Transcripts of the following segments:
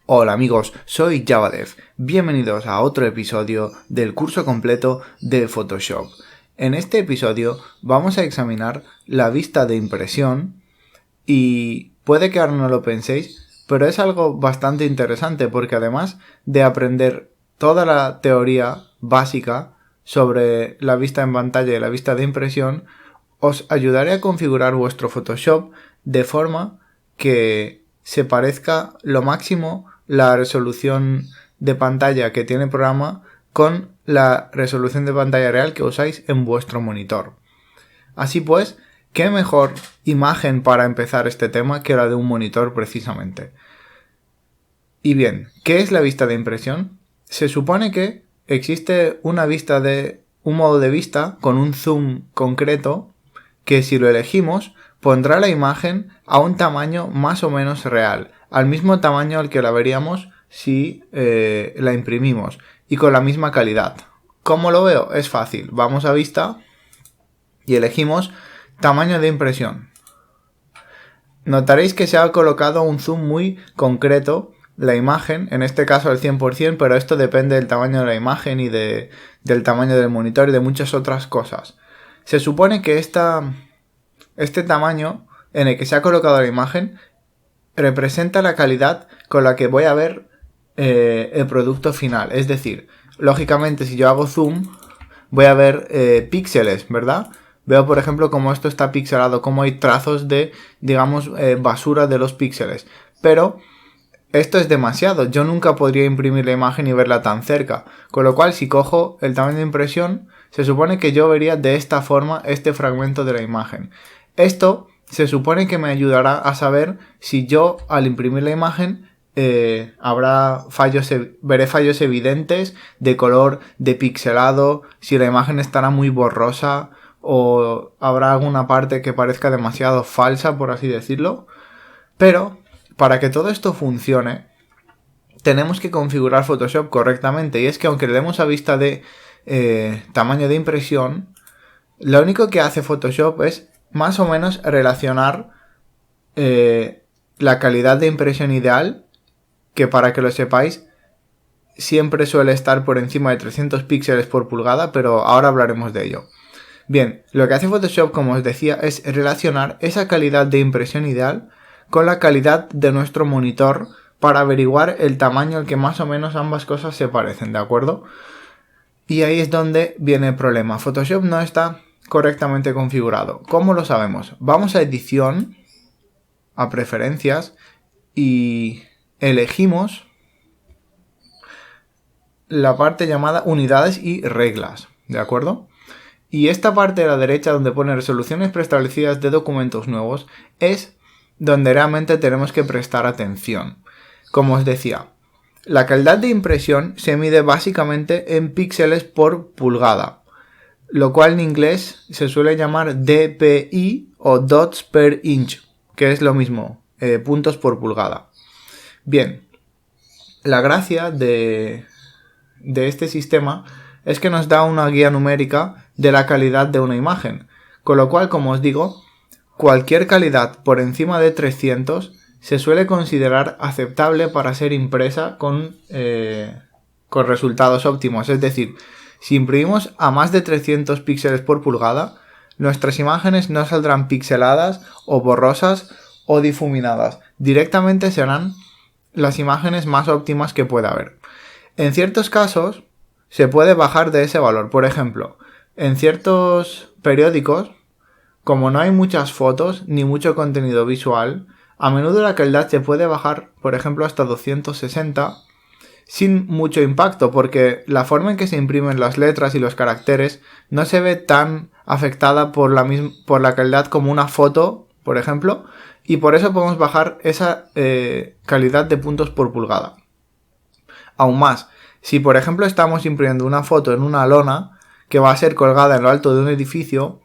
Hola amigos, soy JavaDev. Bienvenidos a otro episodio del curso completo de Photoshop. En este episodio vamos a examinar la vista de impresión y puede que ahora no lo penséis, pero es algo bastante interesante porque además de aprender toda la teoría básica sobre la vista en pantalla y la vista de impresión, os ayudaré a configurar vuestro Photoshop de forma que se parezca lo máximo la resolución de pantalla que tiene el programa con la resolución de pantalla real que usáis en vuestro monitor. Así pues, ¿qué mejor imagen para empezar este tema que la de un monitor precisamente? Y bien, ¿qué es la vista de impresión? Se supone que existe un modo de vista con un zoom concreto que si lo elegimos pondrá la imagen a un tamaño más o menos real, al mismo tamaño al que la veríamos si la imprimimos y con la misma calidad. ¿Cómo lo veo? Es fácil. Vamos a vista y elegimos tamaño de impresión. Notaréis que se ha colocado un zoom muy concreto la imagen, en este caso al 100%, pero esto depende del tamaño de la imagen y del tamaño del monitor y de muchas otras cosas. Se supone que este tamaño en el que se ha colocado la imagen representa la calidad con la que voy a ver el producto final. Es decir, lógicamente si yo hago zoom voy a ver píxeles, ¿verdad? Veo por ejemplo cómo esto está pixelado, cómo hay trazos de, digamos, basura de los píxeles. Pero esto es demasiado, yo nunca podría imprimir la imagen y verla tan cerca. Con lo cual si cojo el tamaño de impresión, se supone que yo vería de esta forma este fragmento de la imagen. Esto se supone que me ayudará a saber si yo al imprimir la imagen veré fallos evidentes de color, de pixelado, si la imagen estará muy borrosa o habrá alguna parte que parezca demasiado falsa, por así decirlo. Pero para que todo esto funcione tenemos que configurar Photoshop correctamente, y es que aunque le demos a vista de tamaño de impresión, lo único que hace Photoshop es más o menos relacionar la calidad de impresión ideal, que para que lo sepáis siempre suele estar por encima de 300 píxeles por pulgada, pero ahora hablaremos de ello. Bien, lo que hace Photoshop, como os decía, es relacionar esa calidad de impresión ideal con la calidad de nuestro monitor para averiguar el tamaño al que más o menos ambas cosas se parecen, ¿de acuerdo? Y ahí es donde viene el problema. Photoshop no está correctamente configurado. ¿Cómo lo sabemos? Vamos a edición, a preferencias y elegimos la parte llamada unidades y reglas, ¿de acuerdo? Y esta parte de la derecha donde pone resoluciones preestablecidas de documentos nuevos es donde realmente tenemos que prestar atención. Como os decía, la calidad de impresión se mide básicamente en píxeles por pulgada, lo cual en inglés se suele llamar DPI o dots per inch, que es lo mismo, puntos por pulgada. Bien, la gracia de este sistema es que nos da una guía numérica de la calidad de una imagen, con lo cual, como os digo, cualquier calidad por encima de 300 se suele considerar aceptable para ser impresa con resultados óptimos. Es decir, si imprimimos a más de 300 píxeles por pulgada, nuestras imágenes no saldrán pixeladas o borrosas o difuminadas. Directamente serán las imágenes más óptimas que pueda haber. En ciertos casos se puede bajar de ese valor. Por ejemplo, en ciertos periódicos, como no hay muchas fotos ni mucho contenido visual, a menudo la calidad se puede bajar, por ejemplo, hasta 260 sin mucho impacto, porque la forma en que se imprimen las letras y los caracteres no se ve tan afectada por la calidad como una foto, por ejemplo, y por eso podemos bajar esa calidad de puntos por pulgada. Aún más, si por ejemplo estamos imprimiendo una foto en una lona que va a ser colgada en lo alto de un edificio,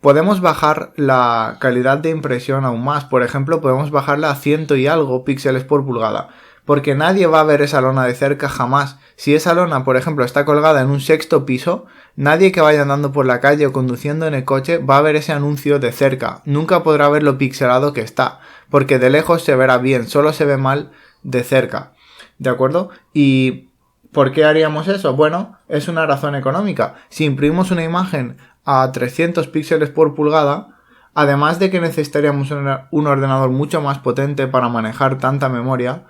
podemos bajar la calidad de impresión aún más. Por ejemplo, podemos bajarla a 100 y algo píxeles por pulgada, porque nadie va a ver esa lona de cerca jamás. Si esa lona, por ejemplo, está colgada en un 6º piso, nadie que vaya andando por la calle o conduciendo en el coche va a ver ese anuncio de cerca. Nunca podrá ver lo pixelado que está, porque de lejos se verá bien, solo se ve mal de cerca. ¿De acuerdo? ¿Y por qué haríamos eso? Bueno, es una razón económica. Si imprimimos una imagen a 300 píxeles por pulgada, además de que necesitaríamos un ordenador mucho más potente para manejar tanta memoria,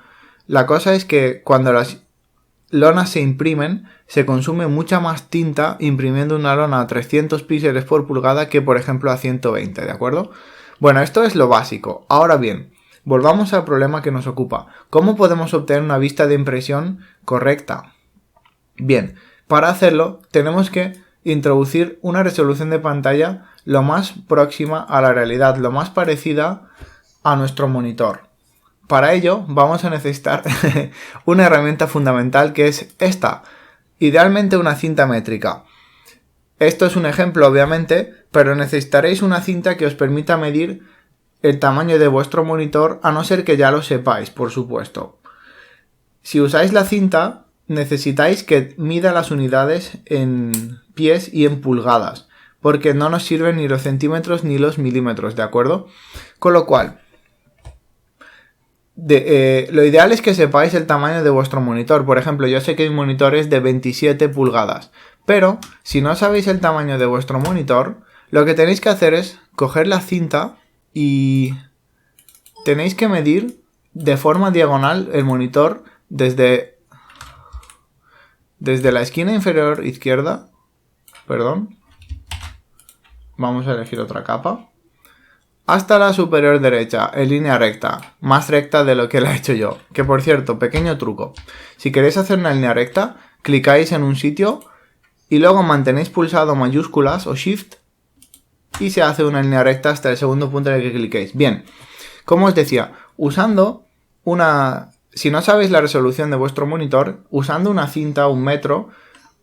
la cosa es que cuando las lonas se imprimen, se consume mucha más tinta imprimiendo una lona a 300 píxeles por pulgada que por ejemplo a 120, ¿de acuerdo? Bueno, esto es lo básico. Ahora bien, volvamos al problema que nos ocupa. ¿Cómo podemos obtener una vista de impresión correcta? Bien, para hacerlo tenemos que introducir una resolución de pantalla lo más próxima a la realidad, lo más parecida a nuestro monitor. Para ello vamos a necesitar una herramienta fundamental que es esta, idealmente una cinta métrica. Esto es un ejemplo obviamente, pero necesitaréis una cinta que os permita medir el tamaño de vuestro monitor, a no ser que ya lo sepáis, por supuesto. Si usáis la cinta, necesitáis que mida las unidades en pies y en pulgadas, porque no nos sirven ni los centímetros ni los milímetros, ¿de acuerdo? Con lo cual, lo ideal es que sepáis el tamaño de vuestro monitor. Por ejemplo, yo sé que mi monitor es de 27 pulgadas, pero si no sabéis el tamaño de vuestro monitor, lo que tenéis que hacer es coger la cinta y tenéis que medir de forma diagonal el monitor desde la esquina inferior izquierda, vamos a elegir otra capa, hasta la superior derecha, en línea recta, más recta de lo que la he hecho yo. Que por cierto, pequeño truco, si queréis hacer una línea recta, clicáis en un sitio y luego mantenéis pulsado mayúsculas o shift y se hace una línea recta hasta el segundo punto en el que cliquéis. Bien, como os decía, si no sabéis la resolución de vuestro monitor, usando una cinta, un metro,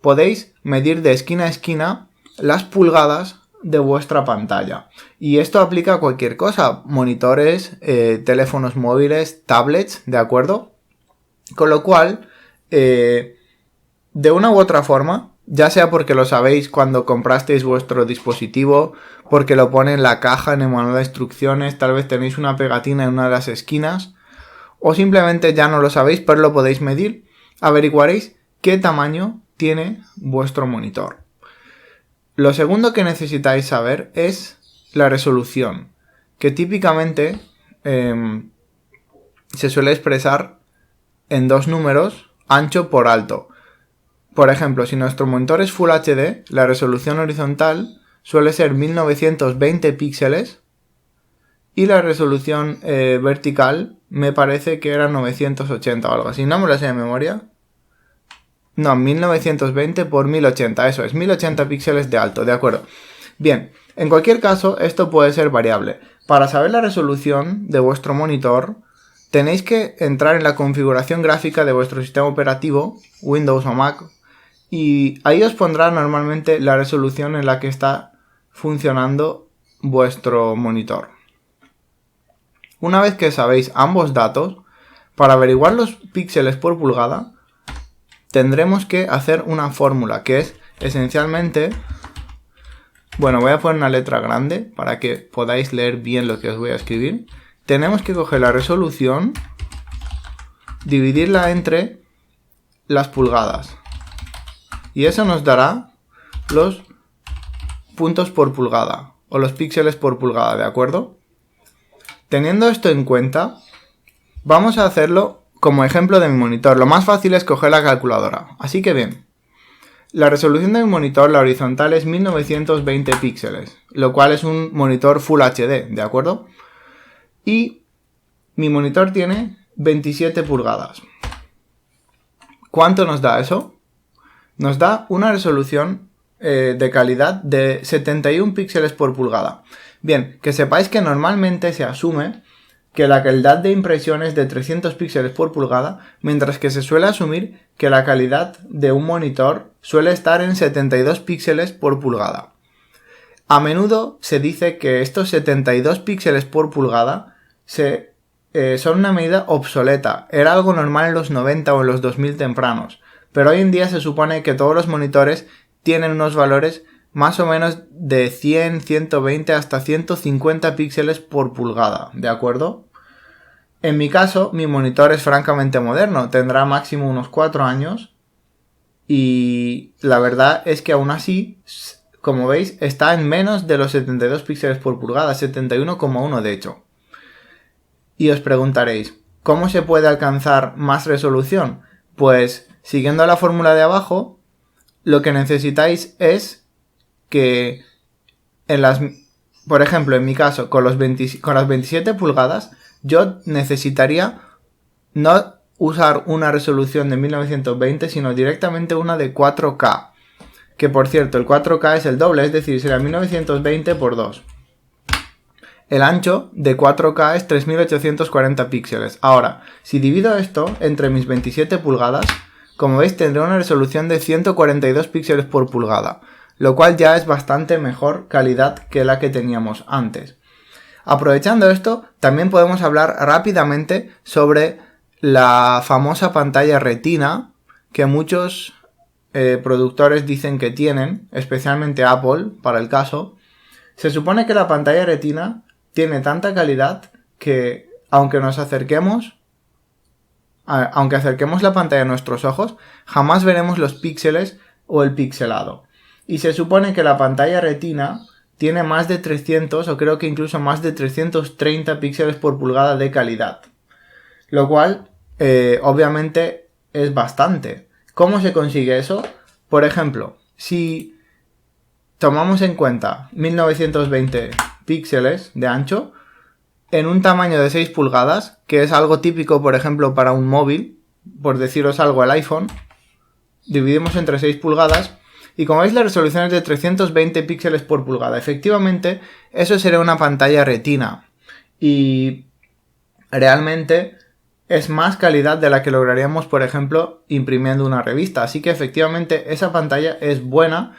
podéis medir de esquina a esquina las pulgadas de vuestra pantalla. Y esto aplica a cualquier cosa, monitores, teléfonos móviles, tablets, ¿de acuerdo? Con lo cual, de una u otra forma, ya sea porque lo sabéis cuando comprasteis vuestro dispositivo, porque lo pone en la caja, en el manual de instrucciones, tal vez tenéis una pegatina en una de las esquinas, o simplemente ya no lo sabéis, pero lo podéis medir, averiguaréis qué tamaño tiene vuestro monitor. Lo segundo que necesitáis saber es la resolución, que típicamente se suele expresar en dos números, ancho por alto. Por ejemplo, si nuestro monitor es Full HD, la resolución horizontal suele ser 1920 píxeles y la resolución vertical me parece que era 980 o algo así. ¿No me lo sé de memoria? No, 1920 por 1080, eso es, 1080 píxeles de alto, de acuerdo. Bien, en cualquier caso, esto puede ser variable. Para saber la resolución de vuestro monitor, tenéis que entrar en la configuración gráfica de vuestro sistema operativo, Windows o Mac, y ahí os pondrá normalmente la resolución en la que está funcionando vuestro monitor. Una vez que sabéis ambos datos, para averiguar los píxeles por pulgada, tendremos que hacer una fórmula que es esencialmente... Bueno, voy a poner una letra grande para que podáis leer bien lo que os voy a escribir. Tenemos que coger la resolución, dividirla entre las pulgadas. Y eso nos dará los puntos por pulgada o los píxeles por pulgada, ¿de acuerdo? Teniendo esto en cuenta, vamos a hacerlo como ejemplo de mi monitor. Lo más fácil es coger la calculadora. Así que bien, la resolución de mi monitor, la horizontal, es 1920 píxeles, lo cual es un monitor Full HD, ¿de acuerdo? Y mi monitor tiene 27 pulgadas. ¿Cuánto nos da eso? Nos da una resolución de calidad de 71 píxeles por pulgada. Bien, que sepáis que normalmente se asume que la calidad de impresión es de 300 píxeles por pulgada, mientras que se suele asumir que la calidad de un monitor suele estar en 72 píxeles por pulgada. A menudo se dice que estos 72 píxeles por pulgada son una medida obsoleta. Era algo normal en los 90 o en los 2000 tempranos, pero hoy en día se supone que todos los monitores tienen unos valores más o menos de 100, 120 hasta 150 píxeles por pulgada, ¿de acuerdo? En mi caso, mi monitor es francamente moderno, tendrá máximo unos 4 años y la verdad es que aún así, como veis, está en menos de los 72 píxeles por pulgada, 71,1 de hecho. Y os preguntaréis, ¿cómo se puede alcanzar más resolución? Pues siguiendo la fórmula de abajo, lo que necesitáis es que por ejemplo, en mi caso, con las 27 pulgadas, yo necesitaría no usar una resolución de 1920, sino directamente una de 4K. Que por cierto, el 4K es el doble, es decir, será 1920 por 2. El ancho de 4K es 3840 píxeles. Ahora, si divido esto entre mis 27 pulgadas, como veis tendré una resolución de 142 píxeles por pulgada, lo cual ya es bastante mejor calidad que la que teníamos antes. Aprovechando esto, también podemos hablar rápidamente sobre la famosa pantalla retina que muchos productores dicen que tienen, especialmente Apple, para el caso. Se supone que la pantalla retina tiene tanta calidad que aunque acerquemos la pantalla a nuestros ojos, jamás veremos los píxeles o el pixelado. Y se supone que la pantalla retina tiene más de 300 o creo que incluso más de 330 píxeles por pulgada de calidad. Lo cual, obviamente, es bastante. ¿Cómo se consigue eso? Por ejemplo, si tomamos en cuenta 1920 píxeles de ancho en un tamaño de 6 pulgadas, que es algo típico, por ejemplo, para un móvil, por deciros algo, el iPhone, dividimos entre 6 pulgadas y como veis la resolución es de 320 píxeles por pulgada. Efectivamente, eso sería una pantalla retina y realmente es más calidad de la que lograríamos, por ejemplo, imprimiendo una revista. Así que efectivamente esa pantalla es buena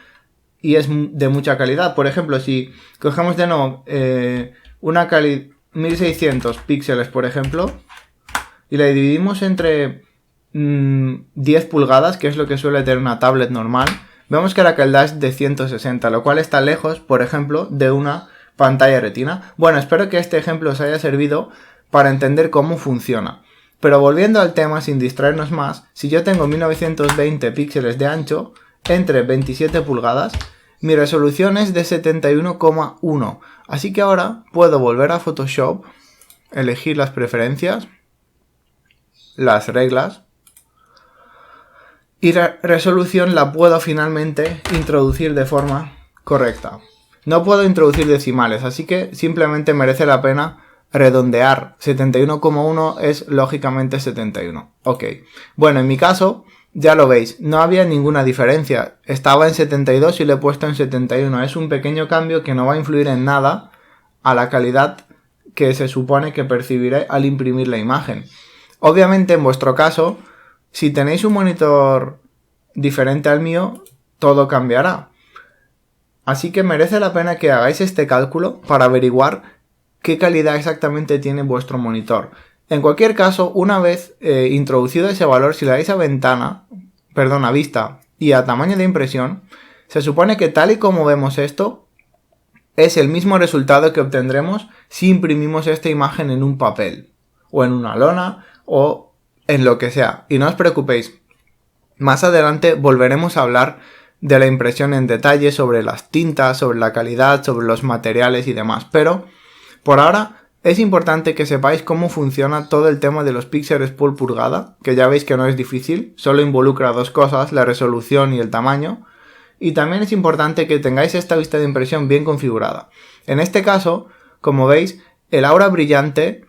y es de mucha calidad. Por ejemplo, si cogemos de nuevo una calidad 1600 píxeles, por ejemplo, y la dividimos entre 10 pulgadas, que es lo que suele tener una tablet normal, vemos que la calidad es de 160, lo cual está lejos, por ejemplo, de una pantalla retina. Bueno, espero que este ejemplo os haya servido para entender cómo funciona. Pero volviendo al tema, sin distraernos más, si yo tengo 1920 píxeles de ancho entre 27 pulgadas, mi resolución es de 71,1. Así que ahora puedo volver a Photoshop, elegir las preferencias, las reglas, y la resolución la puedo finalmente introducir de forma correcta. No puedo introducir decimales, así que simplemente merece la pena redondear. 71,1 es lógicamente 71. Ok. Bueno, en mi caso, ya lo veis, no había ninguna diferencia. Estaba en 72 y lo he puesto en 71. Es un pequeño cambio que no va a influir en nada a la calidad que se supone que percibiré al imprimir la imagen. Obviamente, en vuestro caso, si tenéis un monitor diferente al mío, todo cambiará. Así que merece la pena que hagáis este cálculo para averiguar qué calidad exactamente tiene vuestro monitor. En cualquier caso, una vez introducido ese valor, si le dais a vista y a tamaño de impresión, se supone que tal y como vemos esto, es el mismo resultado que obtendremos si imprimimos esta imagen en un papel, o en una lona, o en lo que sea. Y no os preocupéis, más adelante volveremos a hablar de la impresión en detalle, sobre las tintas, sobre la calidad, sobre los materiales y demás. Pero, por ahora, es importante que sepáis cómo funciona todo el tema de los píxeles por pulgada, que ya veis que no es difícil, solo involucra dos cosas, la resolución y el tamaño. Y también es importante que tengáis esta vista de impresión bien configurada. En este caso, como veis, el aura brillante,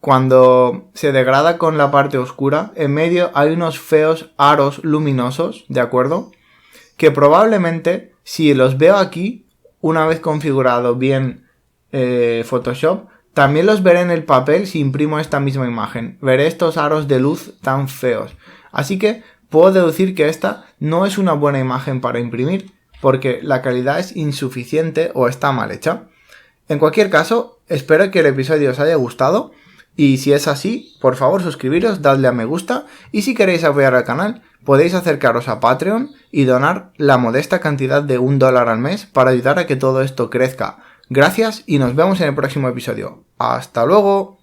cuando se degrada con la parte oscura, en medio hay unos feos aros luminosos, ¿de acuerdo? Que probablemente, si los veo aquí, una vez configurado bien Photoshop, también los veré en el papel si imprimo esta misma imagen. Veré estos aros de luz tan feos. Así que puedo deducir que esta no es una buena imagen para imprimir, porque la calidad es insuficiente o está mal hecha. En cualquier caso, espero que el episodio os haya gustado. Y si es así, por favor suscribiros, dadle a me gusta y si queréis apoyar al canal podéis acercaros a Patreon y donar la modesta cantidad de $1 al mes para ayudar a que todo esto crezca. Gracias y nos vemos en el próximo episodio. ¡Hasta luego!